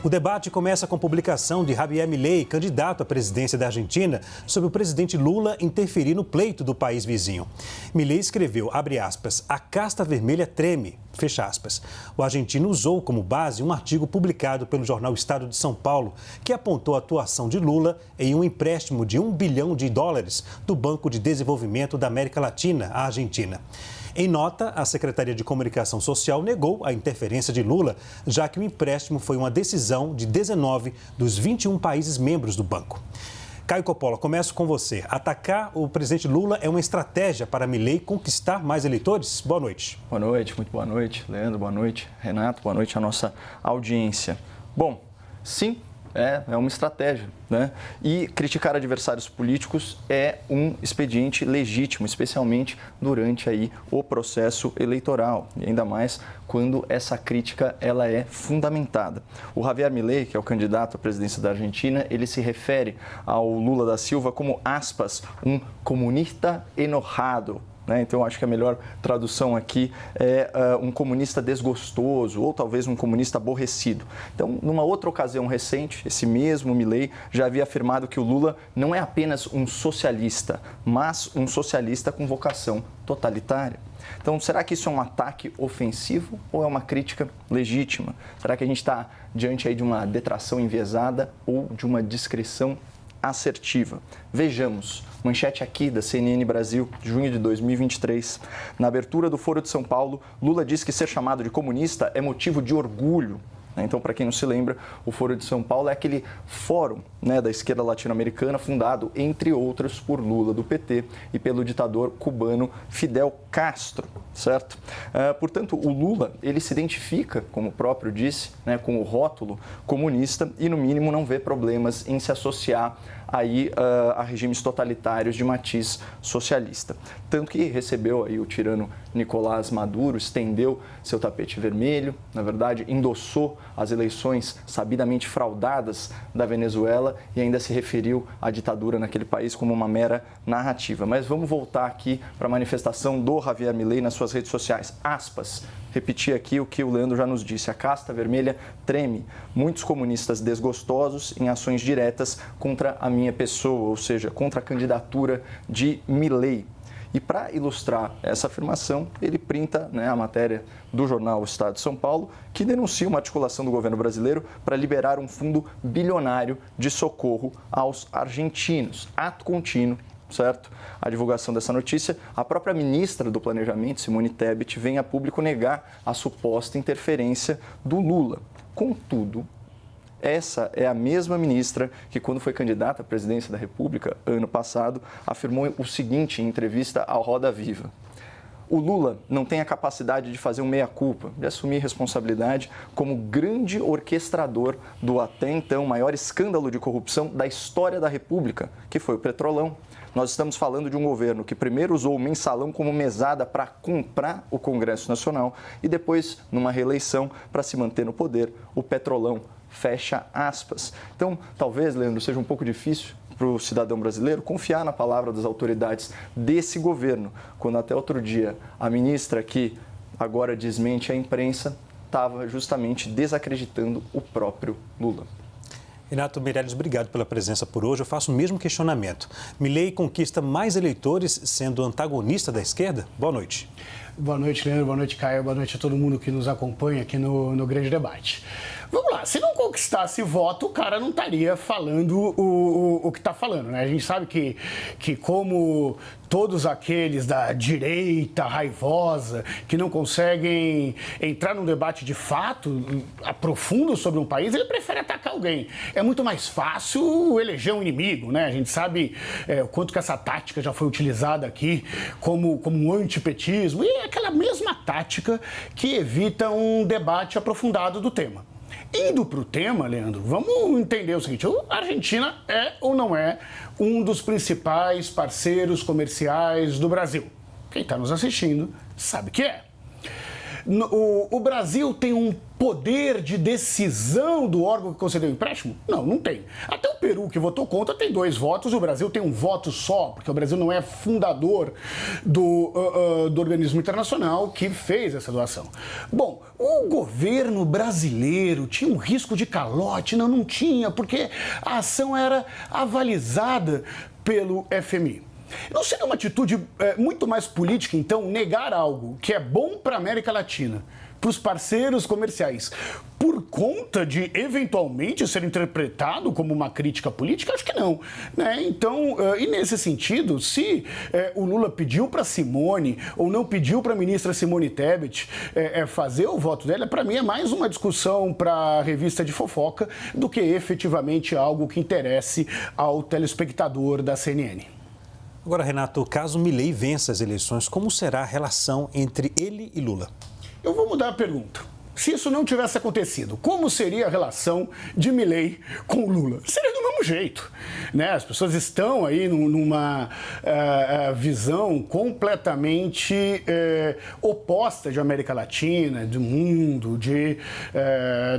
O debate começa com a publicação de Javier Milei, candidato à presidência da Argentina, sobre o presidente Lula interferir no pleito do país vizinho. Milei escreveu, abre aspas, a casta vermelha treme, fecha aspas. O argentino usou como base um artigo publicado pelo jornal Estado de São Paulo, que apontou a atuação de Lula em um empréstimo de US$ 1 bilhão do Banco de Desenvolvimento da América Latina à Argentina. Em nota, a Secretaria de Comunicação Social negou a interferência de Lula, já que o empréstimo foi uma decisão de 19 dos 21 países membros do banco. Caio Coppola, começo com você. Atacar o presidente Lula é uma estratégia para Milei conquistar mais eleitores? Boa noite. Boa noite, muito boa noite, Leandro, boa noite, Renato, boa noite à nossa audiência. Bom, sim, é uma estratégia, né? E criticar adversários políticos é um expediente legítimo, especialmente durante aí o processo eleitoral, e ainda mais quando essa crítica ela é fundamentada. O Javier Milei, que é o candidato à presidência da Argentina, ele se refere ao Lula da Silva como, aspas, um comunista enojado. Então, acho que a melhor tradução aqui é um comunista desgostoso ou talvez um comunista aborrecido. Então, numa outra ocasião recente, esse mesmo Milei já havia afirmado que o Lula não é apenas um socialista, mas um socialista com vocação totalitária. Então, será que isso é um ataque ofensivo ou é uma crítica legítima? Será que a gente está diante aí de uma detração enviesada ou de uma discrição assertiva? Vejamos, manchete aqui da CNN Brasil, de junho de 2023. Na abertura do Foro de São Paulo, Lula diz que ser chamado de comunista é motivo de orgulho. Então, para quem não se lembra, o Foro de São Paulo é aquele fórum, da esquerda latino-americana, fundado, entre outros, por Lula, do PT, e pelo ditador cubano Fidel Castro, certo? Portanto, o Lula, ele se identifica, como o próprio disse, com o rótulo comunista e, no mínimo, não vê problemas em se associar aí a regimes totalitários de matiz socialista. Tanto que recebeu aí o tirano Nicolás Maduro, estendeu seu tapete vermelho, na verdade, endossou as eleições sabidamente fraudadas da Venezuela e ainda se referiu à ditadura naquele país como uma mera narrativa. Mas vamos voltar aqui para a manifestação do Javier Milei nas suas redes sociais. Aspas. Repetir aqui o que o Leandro já nos disse. A casta vermelha treme. Muitos comunistas desgostosos em ações diretas contra a minha pessoa, ou seja, contra a candidatura de Milei. E para ilustrar essa afirmação, ele printa a matéria do jornal Estado de São Paulo, que denuncia uma articulação do governo brasileiro para liberar um fundo bilionário de socorro aos argentinos. Ato contínuo, certo? A divulgação dessa notícia, a própria ministra do Planejamento, Simone Tebet, vem a público negar a suposta interferência do Lula. Contudo, essa é a mesma ministra que, quando foi candidata à presidência da República, ano passado, afirmou o seguinte em entrevista ao Roda Viva. O Lula não tem a capacidade de fazer um meia-culpa, de assumir responsabilidade como grande orquestrador do até então maior escândalo de corrupção da história da República, que foi o Petrolão. Nós estamos falando de um governo que primeiro usou o mensalão como mesada para comprar o Congresso Nacional e depois, numa reeleição, para se manter no poder, o Petrolão. Fecha aspas. Então, talvez, Leandro, seja um pouco difícil para o cidadão brasileiro confiar na palavra das autoridades desse governo, quando até outro dia a ministra que agora desmente a imprensa estava justamente desacreditando o próprio Lula. Renato Meirelles, obrigado pela presença por hoje. Eu faço o mesmo questionamento. Milei conquista mais eleitores sendo antagonista da esquerda? Boa noite. Boa noite, Leandro. Boa noite, Caio. Boa noite a todo mundo que nos acompanha aqui no Grande Debate. Vamos lá, se não conquistasse voto, o cara não estaria falando o que está falando, né? A gente sabe que como todos aqueles da direita raivosa que não conseguem entrar num debate de fato profundo sobre um país, ele prefere atacar alguém. É muito mais fácil eleger um inimigo, né? A gente sabe o quanto que essa tática já foi utilizada aqui como um antipetismo, e é aquela mesma tática que evita um debate aprofundado do tema. Indo para o tema, Leandro, vamos entender o seguinte: a Argentina é ou não é um dos principais parceiros comerciais do Brasil? Quem está nos assistindo sabe que é. O Brasil tem um poder de decisão do órgão que concedeu o empréstimo? Não, não tem. Até o Peru, que votou contra, tem 2 votos, o Brasil tem um voto só, porque o Brasil não é fundador do organismo internacional que fez essa doação. Bom, o governo brasileiro tinha um risco de calote? Não, não tinha, porque a ação era avalizada pelo FMI. Não seria uma atitude muito mais política, então, negar algo que é bom para a América Latina, para os parceiros comerciais, por conta de, eventualmente, ser interpretado como uma crítica política? Acho que não. Né? Então, e nesse sentido, se o Lula pediu para Simone ou não pediu para a ministra Simone Tebet fazer o voto dela, para mim é mais uma discussão para a revista de fofoca do que efetivamente algo que interesse ao telespectador da CNN. Agora, Renato, caso Milei vença as eleições, como será a relação entre ele e Lula? Eu vou mudar a pergunta. Se isso não tivesse acontecido, como seria a relação de Milei com o Lula? Seria do mesmo jeito. Né? As pessoas estão aí numa visão completamente oposta de América Latina, do mundo,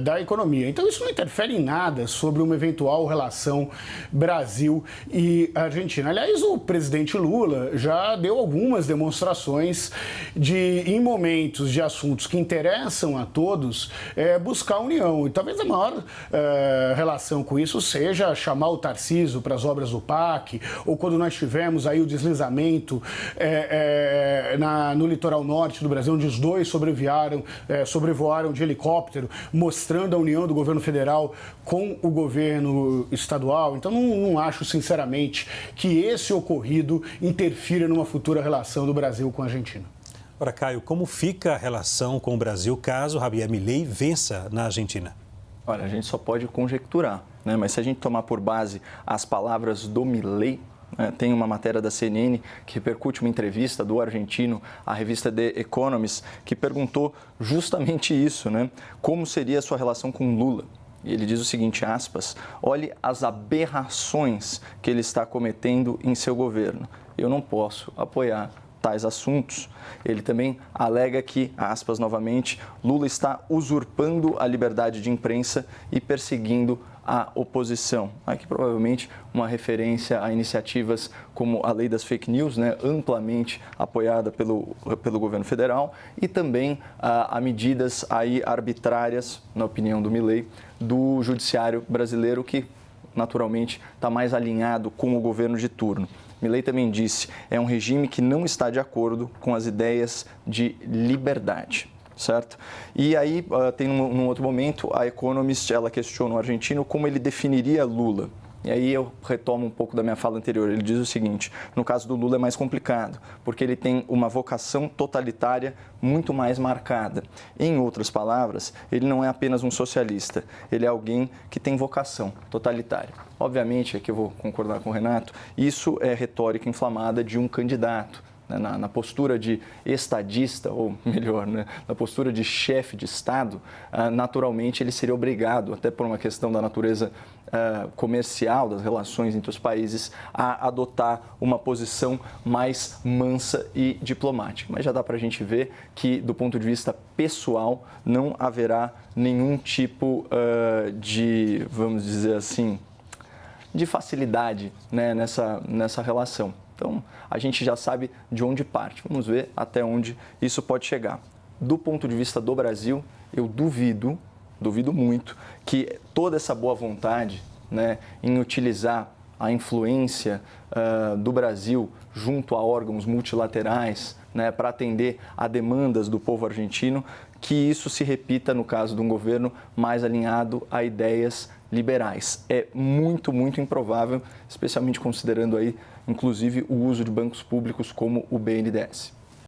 da economia. Então isso não interfere em nada sobre uma eventual relação Brasil e Argentina. Aliás, o presidente Lula já deu algumas demonstrações de, em momentos de assuntos que interessam a todos, buscar a união. E talvez a maior relação com isso seja chamar o Tarcísio para as obras do PAC, ou quando nós tivemos aí o deslizamento no litoral norte do Brasil, onde os dois sobrevoaram de helicóptero, mostrando a união do governo federal com o governo estadual. Então, não acho, sinceramente, que esse ocorrido interfira numa futura relação do Brasil com a Argentina. Ora, Caio, como fica a relação com o Brasil caso Javier Milei vença na Argentina? Olha, a gente só pode conjecturar, né? Mas se a gente tomar por base as palavras do Milei, tem uma matéria da CNN que repercute uma entrevista do argentino à revista The Economist, que perguntou justamente isso, né? Como seria a sua relação com Lula? E ele diz o seguinte, aspas, olhe as aberrações que ele está cometendo em seu governo. Eu não posso apoiar tais assuntos. Ele também alega que, aspas novamente, Lula está usurpando a liberdade de imprensa e perseguindo a oposição. Aqui provavelmente uma referência a iniciativas como a lei das fake news, né, amplamente apoiada pelo governo federal, e também a medidas aí arbitrárias, na opinião do Milei, do judiciário brasileiro, que naturalmente está mais alinhado com o governo de turno. Milei também disse, é um regime que não está de acordo com as ideias de liberdade, certo? E aí, tem num outro momento, a Economist, ela questiona o argentino como ele definiria Lula. E aí eu retomo um pouco da minha fala anterior. Ele diz o seguinte, no caso do Lula é mais complicado, porque ele tem uma vocação totalitária muito mais marcada. Em outras palavras, ele não é apenas um socialista, ele é alguém que tem vocação totalitária. Obviamente, aqui eu vou concordar com o Renato, isso é retórica inflamada de um candidato. Na postura de estadista, ou melhor, né, na postura de chefe de Estado, naturalmente ele seria obrigado, até por uma questão da natureza comercial, das relações entre os países, a adotar uma posição mais mansa e diplomática. Mas já dá para a gente ver que, do ponto de vista pessoal, não haverá nenhum tipo de, vamos dizer assim, de facilidade, né, nessa relação. Então, a gente já sabe de onde parte. Vamos ver até onde isso pode chegar. Do ponto de vista do Brasil, eu duvido muito que toda essa boa vontade, né, em utilizar a influência do Brasil junto a órgãos multilaterais, né, para atender a demandas do povo argentino, que isso se repita no caso de um governo mais alinhado a ideias liberais. É muito, muito improvável, especialmente considerando aí, inclusive, o uso de bancos públicos como o BNDES.